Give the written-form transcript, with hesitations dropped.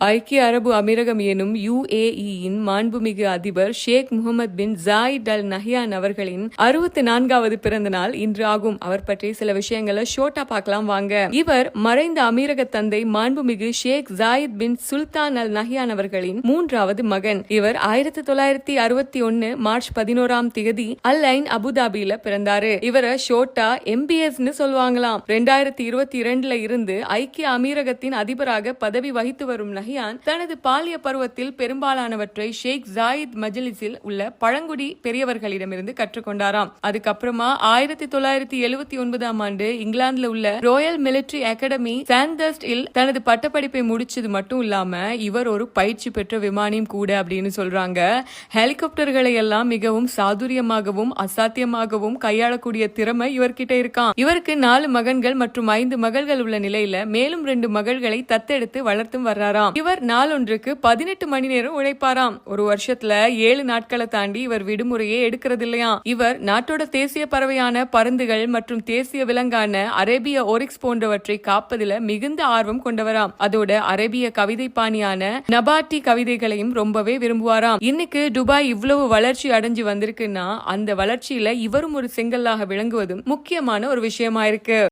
ஐக்கிய அரபு அமீரகம் எனும் UAE-யின் மாண்புமிகு அதிபர் Sheikh Mohamed bin Zayed Al Nahyan அவர்களின் 64வது பிறந்த நாள் இன்று ஆகும். அவர் பற்றி சில விஷயங்களை ஷோட்டா பார்க்கலாம் வாங்க. இவர் மறைந்த அமீரக தந்தை மாண்புமிகு ஷேக் ஜாயித் பின் சுல்தான் அல் நஹ்யான் அவர்களின் 3வது மகன். இவர் 1961 மார்ச் 11ஆம் தேதி அல் ஐன் அபுதாபியில பிறந்தாரு. இவரை ஷோட்டா MBS சொல்லுவாங்களாம். 2022ல இருந்து ஐக்கிய அமீரகத்தின் அதிபராக பதவி வகித்து வரும் நஹ்யான் தனது பாலிய பருவத்தில் பெரும்பாலானவற்றை ஷேக் ஜாயித் மஜ்லிஸில் உள்ள பழங்குடி பெரியவர்களிடமிருந்து கற்றுக்கொண்டாராம். அதுக்கப்புறமா 1979ஆம் ஆண்டு இங்கிலாந்துல உள்ள ராயல் மிலிட்டரி அகாடமி சாந்தர்ஸ்ட் இல் தனது பட்டப்படிப்பை முடிச்சது மட்டும் இல்லாம இவர் ஒரு பயிற்சி பெற்ற விமானியும் கூட அப்படின்னு சொல்றாங்க. ஹெலிகாப்டர்களை எல்லாம் மிகவும் சாதுரியமாகவும் அசாத்தியமாகவும் கையாளக்கூடிய திறமை இவர்கிட்ட இருக்கான். இவருக்கு 4 மகன்கள் மற்றும் 5 மகள்கள் உள்ள நிலையில மேலும் 2 மகள்களை தத்தெடுத்து வளர்த்தும் வர்றாராம். இவர் நாளொன்றுக்கு 18 மணி நேரம் உழைப்பாராம். ஒரு வருஷத்துல 7 நாட்களை தாண்டி இவர் விடுமுறையே எடுக்கிறது இல்லையா. இவர் நாட்டோட தேசிய பறவையான பருந்துகள் மற்றும் தேசிய விலங்கான அரேபிய ஓரிக்ஸ் போன்றவற்றை காப்பதில மிகுந்த ஆர்வம் கொண்டவராம். அதோட அரேபிய கவிதை பாணியான நபாட்டி கவிதைகளையும் ரொம்பவே விரும்புவாராம். இன்னைக்கு துபாய் இவ்வளவு வளர்ச்சி அடைஞ்சு வந்திருக்குன்னா அந்த வளர்ச்சியில இவரும் ஒரு செங்கல்லாக விளங்குவதும் முக்கியமான ஒரு விஷயமா இருக்கு.